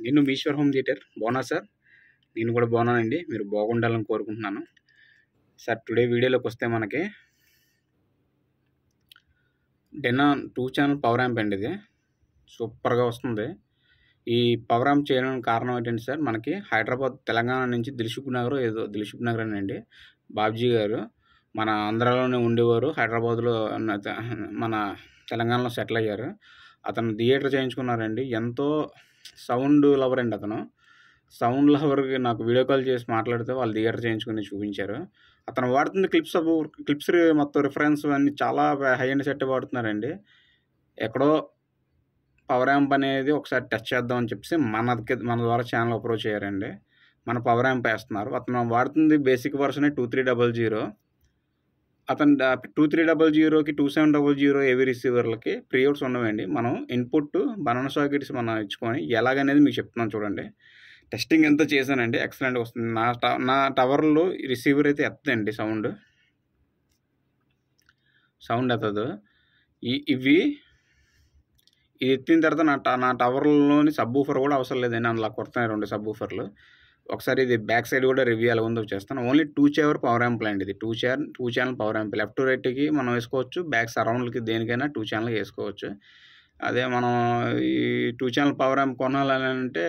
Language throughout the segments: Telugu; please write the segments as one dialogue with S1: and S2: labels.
S1: నేను ఈశ్వర్ హోమ్ థియేటర్ బాగున్నా సార్. నేను కూడా బాగున్నానండి. మీరు బాగుండాలని కోరుకుంటున్నాను సార్. టుడే వీడియోలోకి వస్తే మనకి డెనాన్ 2 ఛానల్ పవర్ యాంప్ అండి. ఇది సూపర్గా వస్తుంది. ఈ పవర్ యాంప్ చేయడానికి కారణం ఏంటంటే సార్, మనకి హైదరాబాద్ తెలంగాణ నుంచి దిల్సుఖ్ నగర్ అండి బాబ్జీ గారు మన ఆంధ్రాలోనే ఉండేవారు. హైదరాబాద్లో మన తెలంగాణలో సెటిల్ అయ్యారు. అతను థియేటర్ చేయించుకున్నారండి. ఎంతో సౌండ్ లవర్ అండి అతను. సౌండ్ లవర్కి నాకు వీడియో కాల్ చేసి మాట్లాడితే వాళ్ళు థియేటర్ చేయించుకుని చూపించారు. అతను వాడుతుంది క్లిప్స్ మొత్తం రిఫరెన్స్ అన్నీ చాలా హై అండ్ సెట్ వాడుతున్నారండి. ఎక్కడో పవర్ యాంప్ అనేది ఒకసారి టచ్ చేద్దామని చెప్పేసి మన ద్వారా ఛానల్ అప్రోచ్ అయ్యారండి. మన పవర్ యాంప్ వేస్తున్నారు. అతను వాడుతుంది బేసిక్ వర్షన్ 2300. అతను 2300కి 2700 ఏవి రిసీవర్లకి ప్రీఅవుట్స్ ఉన్నవండి. మనం ఇన్పుట్ బనానా సాకెట్స్ మనం ఇచ్చుకొని ఎలాగనేది మీకు చెప్తున్నాను చూడండి. టెస్టింగ్ ఎంత చేశానండి, ఎక్సలెంట్గా వస్తుంది. నా టవర్లో రిసీవర్ అయితే ఎత్తదండి, సౌండ్ ఎత్తదు. ఇది ఎత్తిన తర్వాత నా టవర్లోని సబ్ ఊఫర్ కూడా అవసరం లేదండి. అందులో కొడుతున్నాయి 2 సబ్ ఊఫర్లు. ఒకసారి ఇది బ్యాక్ సైడ్ కూడా రివ్యూ ఎలా ఉందో చేస్తాను. ఓన్లీ 2 ఛానల్ పవర్ యాంప్ అండి. ఇది 2 ఛానల్ పవర్ యాంప్. లెఫ్ట్ రైట్కి మనం వేసుకోవచ్చు, బ్యాక్ సరౌండ్కి దేనికైనా 2 ఛానల్కి వేసుకోవచ్చు. అదే మనం ఈ 2 ఛానల్ పవర్ యాంప్ కొనాలని అంటే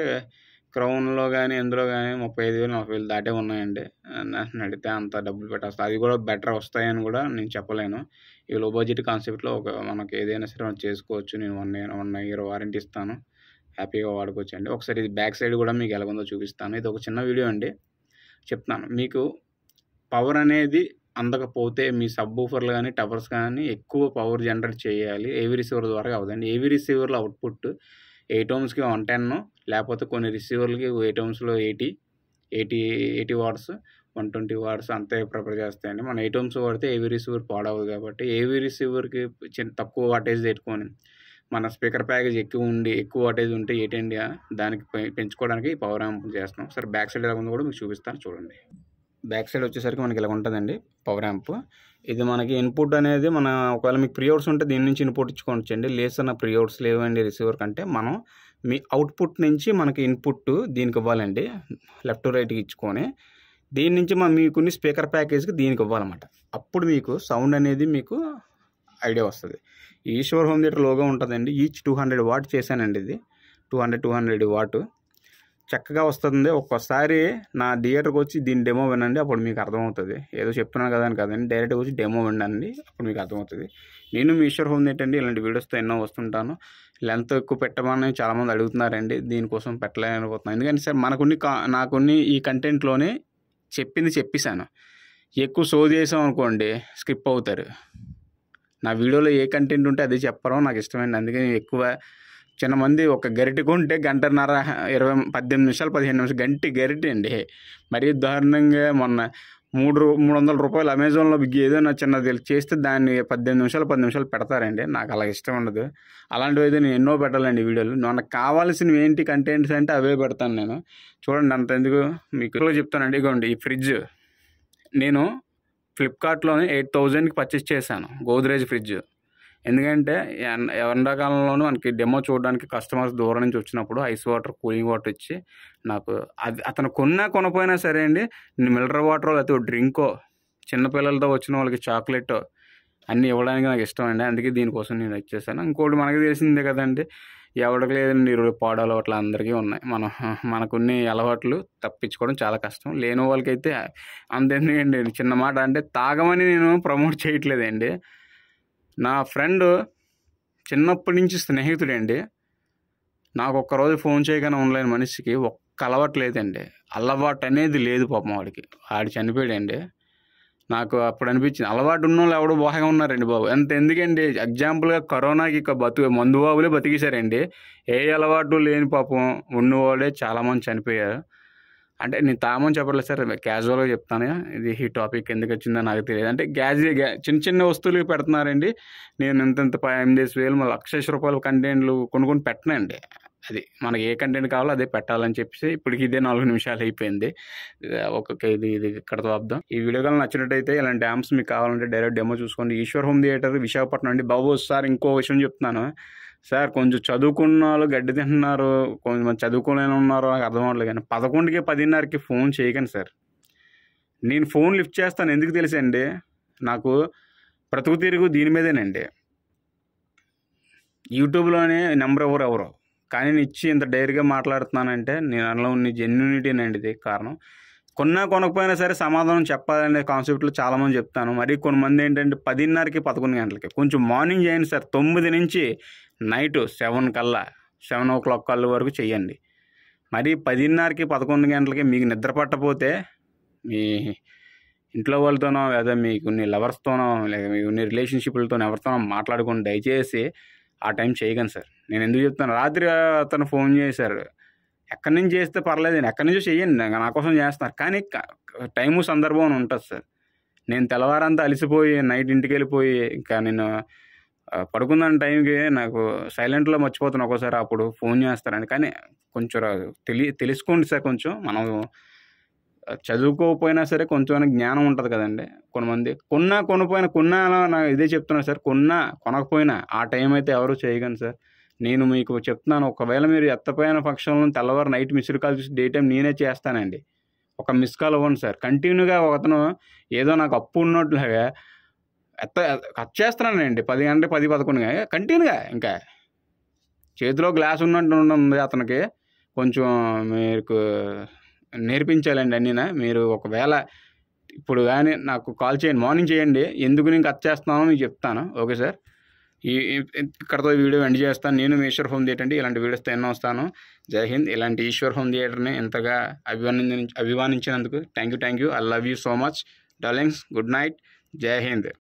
S1: క్రౌన్లో కానీ ఇందులో కానీ 35,000 40,000 దాటే ఉన్నాయండి. నడితే అంత డబ్బులు పెట్టేస్తాను. అది కూడా బెటర్ వస్తాయని కూడా నేను చెప్పలేను. ఈ లో బడ్జెట్ కాన్సెప్ట్లో మనకి ఏదైనా సరే చేసుకోవచ్చు. నేను 1 ఇయర్ వారంటీ ఇస్తాను, హ్యాపీగా వాడుకోవచ్చు అండి. ఒకసారి ఇది బ్యాక్ సైడ్ కూడా మీకు ఎలాగుందో చూపిస్తాను. ఇది ఒక చిన్న వీడియో అండి, చెప్తాను. మీకు పవర్ అనేది అందకపోతే మీ సబ్ ఊఫర్లు కానీ టవర్స్ కానీ ఎక్కువ పవర్ జనరేట్ చేయాలి. ఏవీ రిసీవర్ ద్వారా అవదండి. ఏవీ రిసీవర్లో అవుట్పుట్ 8 ohmsకి 110, లేకపోతే కొన్ని రిసీవర్లకి 8 ohmsలో 80 వాట్స్ 120 వాట్స్ అంతే ప్రిఫర్ చేస్తాయండి. మనం 8 ohms వాడితే ఏవీ రిసీవర్ పాడవదు కాబట్టి ఏవీ రిసీవర్కి తక్కువ వాటేజ్ పెట్టుకొని మన స్పీకర్ ప్యాకేజ్ ఎక్కువ వాటేజ్ ఉంటే 8 దానికి పెంచుకోవడానికి పవర్ యాంప్ చేస్తున్నాం. సరే బ్యాక్ సైడ్ ఎలా ఉందో కూడా మీకు చూపిస్తాను చూడండి. బ్యాక్ సైడ్ వచ్చేసరికి మనకి ఇలా ఉంటుందండి పవర్ యాంప్. ఇది మనకి ఇన్పుట్ అనేది ఒకవేళ మీకు ప్రీఅవుట్స్ ఉంటే దీని నుంచి ఇన్పుట్ ఇచ్చుకోవచ్చండి. లేదన్న ప్రీఅవుట్స్ లేవండి రిసీవర్ కంటే, మనం మీ అవుట్పుట్ నుంచి మనకి ఇన్పుట్ దీనికి ఇవ్వాలండి. లెఫ్ట్ రైట్కి ఇచ్చుకొని దీని నుంచి మీకున్న స్పీకర్ ప్యాకేజ్కి దీనికి ఇవ్వాలన్నమాట. అప్పుడు మీకు సౌండ్ అనేది మీకు ఐడియా వస్తుంది. ఈశ్వర్ హోమ్ థియేటర్ లోగో ఉంటుందండి. ఈచ్ 200 వాట్ చేశానండి. ఇది 200 వాట్ చక్కగా వస్తుంది. ఒక్కోసారి నా థియేటర్కి వచ్చి దీని డెమో వినండి, అప్పుడు మీకు అర్థమవుతుంది. ఏదో చెప్తున్నాను కదా అని కదండి, డైరెక్ట్గా వచ్చి డెమో వినండి, అప్పుడు మీకు అర్థమవుతుంది. నేను మీ ఈశ్వర్ హోమ్ థియేటర్ అండి. ఇలాంటి వీడియోస్తో ఎన్నో వస్తుంటాను. లెంత్ ఎక్కువ పెట్టమని చాలామంది అడుగుతున్నారండి. దీనికోసం పెట్టలేకపోతున్నాను. ఎందుకంటే సార్ నాకున్ని ఈ కంటెంట్లోనే చెప్పేశాను. ఎక్కువ షో చేసాం అనుకోండి స్కిప్ అవుతారు. నా వీడియోలో ఏ కంటెంట్ ఉంటే అదే చెప్పడం నాకు ఇష్టమైంది. అందుకని ఎక్కువ చిన్న మంది ఒక గరిటె కొంటే 1:30 18 నిమిషాలు 15 నిమిషాలు గరిటె అండి. మరీ దారుణంగా మొన్న 300 రూపాయలు అమెజాన్లో ఏదైనా చిన్నది చేస్తే దాన్ని 18 నిమిషాలు 10 నిమిషాలు పెడతారండి. నాకు అలా ఇష్టం ఉండదు. అలాంటివి అయితే నేను ఎన్నో పెట్టాలండి వీడియోలు. నాకు కావాల్సినవి ఏంటి కంటెంట్స్ అంటే అవే పెడతాను నేను. చూడండి, అంత ఎందుకు మీకు చెప్తానండి. ఇగోండి ఈ ఫ్రిడ్జ్ నేను ఫ్లిప్కార్ట్లోనే 8,000కి పర్చేస్ చేశాను. గోద్రేజ్ ఫ్రిడ్జ్. ఎందుకంటే ఎండాకాలంలోనూ మనకి డెమో చూడడానికి కస్టమర్స్ దూరం నుంచి వచ్చినప్పుడు ఐస్ వాటర్ కూలింగ్ వాటర్ ఇచ్చి నాకు అతను కొనపోయినా సరే అండి, నేను మినరల్ వాటర్ లేకపోతే డ్రింకో చిన్నపిల్లలతో వచ్చిన వాళ్ళకి చాక్లెట్ అన్నీ ఇవ్వడానికి నాకు ఇష్టం అండి. అందుకే దీనికోసం నేను వచ్చేసాను. ఇంకోటి మనకి తెలిసిందే కదండి, ఎవరికి లేదండి పాడు అలవాట్లు అందరికీ ఉన్నాయి. మనకున్న అలవాట్లు తప్పించుకోవడం చాలా కష్టం. లేని వాళ్ళకైతే అంతెందుకండి, చిన్న మాట అంటే తాగమని నేను ప్రమోట్ చేయట్లేదండి. నా ఫ్రెండ్ చిన్నప్పటి నుంచి స్నేహితుడండి. నాకు ఒక్కరోజు ఫోన్ చేయగానే ఉండలేని మనిషికి ఒక్క అలవాటు లేదండి. అలవాటు అనేది లేదు పాపం వాడికి. ఆడు చనిపోయాడండి. నాకు అప్పుడు అనిపించింది, అలవాటు ఉన్న వాళ్ళు ఎవడో బాగా ఉన్నారండి బాబు. ఎందుకండి, ఎగ్జాంపుల్గా కరోనాకి మందు బాబులే బతికేశారండి. ఏ అలవాటు లేని పాపం ఉన్నవాళ్ళే చాలామంది చనిపోయారు. అంటే నేను తామని చెప్పట్లేదు సార్, క్యాజువల్గా చెప్తాను. ఇది ఈ టాపిక్ ఎందుకు వచ్చిందో నాకు తెలియదు. అంటే చిన్న వస్తువులు పెడుతున్నారండి. నేను ఇంత 8,000 1,00,000 రూపాయల కంటెంట్లు కొనుక్కొని పెట్టనండి. అది మనకి ఏ కంటెంట్ కావాలో అదే పెట్టాలని చెప్పేసి ఇప్పటికి ఇదే 4 నిమిషాలు అయిపోయింది. ఇది ఇక్కడతో ఆపుదాం. ఈ వీడియో కానీ నచ్చినట్టయితే ఇలాంటి యాంప్స్ మీకు కావాలంటే డైరెక్ట్ డెమో చూసుకోండి. ఈశ్వర్ హోమ్ థియేటర్ విశాఖపట్నం అండి. బాబు సార్ ఇంకో విషయం చెప్తున్నాను, సార్ కొంచెం చదువుకున్న వాళ్ళు గడ్డి తింటున్నారు, కొంచెం చదువుకోలేని ఉన్నారు, నాకు అర్థం అవ్వట్లేదు. కానీ 11కి 10:30కి ఫోన్ చేయకండి సార్. నేను ఫోన్ లిఫ్ట్ చేస్తాను ఎందుకు తెలుసండి, నాకు బ్రతుకు తిరుగు దీని మీదేనండి. యూట్యూబ్లోనే నెంబర్ ఎవరో కానీ నేను ఇచ్చి ఇంత డైరీగా మాట్లాడుతున్నానంటే నేను అందులో ఉన్న జెన్యూనిటీనండి ఇది కారణం. కొనకపోయినా సరే సమాధానం చెప్పాలనే కాన్సెప్ట్లో చాలామంది చెప్తాను. మరి కొంతమంది ఏంటంటే 10:30కి 11 గంటలకి కొంచెం మార్నింగ్ చేయండి సార్. 9 నుంచి నైట్ 7 కల్లా 7 కల్లా వరకు చేయండి. మరి 10:30కి 11 గంటలకి మీకు నిద్ర పట్టకపోతే మీ ఇంట్లో వాళ్ళతోనో లేదా మీకు నీ లవర్స్తోనో లేదా మీకు నీ రిలేషన్షిప్లతో ఎవరితోనో మాట్లాడుకొని దయచేసి ఆ టైం చేయకండి సార్. నేను ఎందుకు చెప్తాను, రాత్రి అతను ఫోన్ చేశారు, ఎక్కడి నుంచి చేస్తే పర్లేదు, నేను ఎక్కడి నుంచో చెయ్యండి, నా కోసం చేస్తున్నారు, కానీ టైము సందర్భం అని ఉంటుంది సార్. నేను తెల్లవారంతా అలసిపోయి నైట్ ఇంటికి వెళ్ళిపోయి ఇంకా నేను పడుకున్న టైంకి నాకు సైలెంట్లో మర్చిపోతాను ఒక్కోసారి, అప్పుడు ఫోన్ చేస్తారండి. కానీ కొంచెం తెలుసుకోండి సార్. కొంచెం మనం చదువుకోకపోయినా సరే కొంచెం జ్ఞానం ఉంటుంది కదండి. కొంతమంది కొనకపోయినా నాకు ఇదే చెప్తున్నా సార్, కొనకపోయినా ఆ టైం అయితే ఎవరు చేయకండి సార్. నేను మీకు చెప్తున్నాను, ఒకవేళ మీరు ఎత్తపోయిన పక్షంలో తెల్లవారు నైట్ మిస్డ్ కాల్ చూసి డే టైం నేనే చేస్తానండి. ఒక మిస్ కాల్ ఇవ్వండి సార్. కంటిన్యూగా ఒకతను ఏదో నాకు అప్పు ఉన్నట్లుగా కట్ చేస్తున్నానండి 10 గంటలు 10, 11 కంటిన్యూగా. ఇంకా చేతిలో గ్లాస్ ఉన్నట్టు ఉంది అతనికి. కొంచెం మీకు నేర్పించాలండి అన్నీనా. మీరు ఒకవేళ ఇప్పుడు కానీ నాకు కాల్ చేయండి, మార్నింగ్ చేయండి, ఎందుకు నేను కట్ చేస్తున్నానో మీకు చెప్తాను. ఓకే సార్, ఇక్కడతో వీడియో ఎండ్ చేస్తాను. నేను మీ ఈశ్వర్ హోమ్ థియేటర్ అండి. ఇలాంటి వీడియోస్తో ఎన్నో వస్తాను. జై హింద్. ఇలాంటి ఈశ్వర్ హోమ్ థియేటర్ని ఎంతగా అభిమానించినందుకు thank you. I love you so much darlings. Good night. జై హింద్.